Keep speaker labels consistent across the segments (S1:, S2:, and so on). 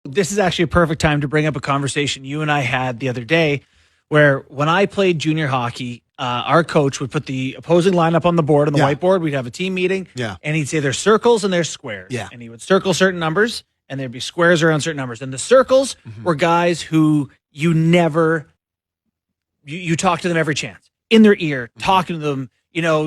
S1: This is actually a perfect time to bring up a conversation you and I had the other day where when I played junior hockey, our coach would put the opposing lineup on the board, on the whiteboard. We'd have a team meeting, and he'd say there's circles and there's squares. And he would circle certain numbers, and there'd be squares around certain numbers. And the circles were guys who you talk to them every chance, in their ear, talking to them,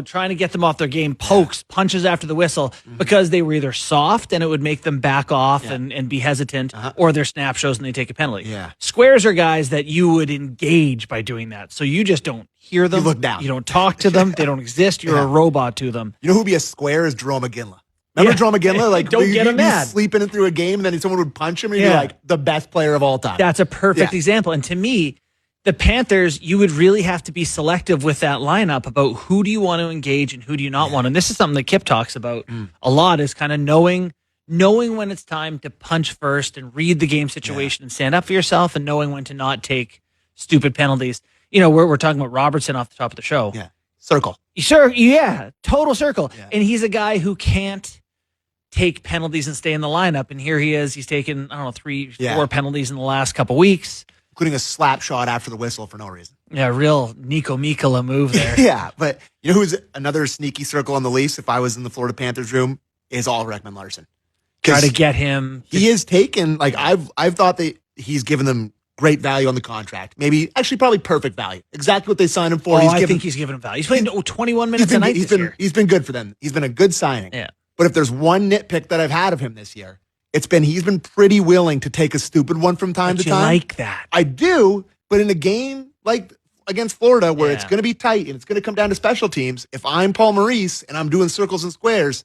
S1: trying to get them off their game, pokes, punches after the whistle, because they were either soft and it would make them back off and be hesitant, or they're snap shows and they take a penalty. Squares are guys that you would engage by doing that. So you just don't hear them.
S2: You look down.
S1: You don't talk to them. They don't exist. You're a robot to them.
S2: You know who'd be a square is Jerome McGinley. Remember Jerome McGinley? Like,
S1: don't get him mad.
S2: Sleeping in through a game, and then someone would punch him, and you'd be like, the best player of all time.
S1: That's a perfect example. And to me, the Panthers, you would really have to be selective with that lineup about who do you want to engage and who do you not want. And this is something that Kip talks about a lot, is kind of knowing when it's time to punch first and read the game situation and stand up for yourself, and knowing when to not take stupid penalties. We're talking about Robertson off the top of the show.
S2: Circle.
S1: Total circle. And he's a guy who can't take penalties and stay in the lineup. And here he is. He's taken, 3-4 penalties in the last couple weeks.
S2: Including a slap shot after the whistle for no reason.
S1: Yeah, real Nico Mikkola move there.
S2: But you know who's another sneaky circle on the Leafs if I was in the Florida Panthers room is all Ekman Larsson.
S1: Try to get him.
S2: He is taken, I've thought that he's given them great value on the contract. Probably perfect value. Exactly what they signed him for.
S1: I think he's given him value. He's playing 21 minutes a night this year.
S2: He's been good for them. He's been a good signing.
S1: Yeah.
S2: But if there's one nitpick that I've had of him this year, he's been pretty willing to take a stupid one from time to time.
S1: I like that.
S2: I do, but in a game like against Florida where it's going to be tight and it's going to come down to special teams, if I'm Paul Maurice and I'm doing circles and squares,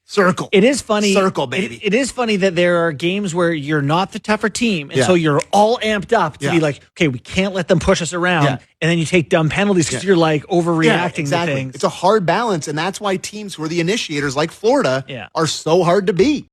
S2: circle.
S1: It is funny.
S2: Circle, baby.
S1: It is funny that there are games where you're not the tougher team, and so you're all amped up to be like, okay, we can't let them push us around, and then you take dumb penalties because you're like overreacting to things.
S2: It's a hard balance, and that's why teams who are the initiators like Florida are so hard to beat.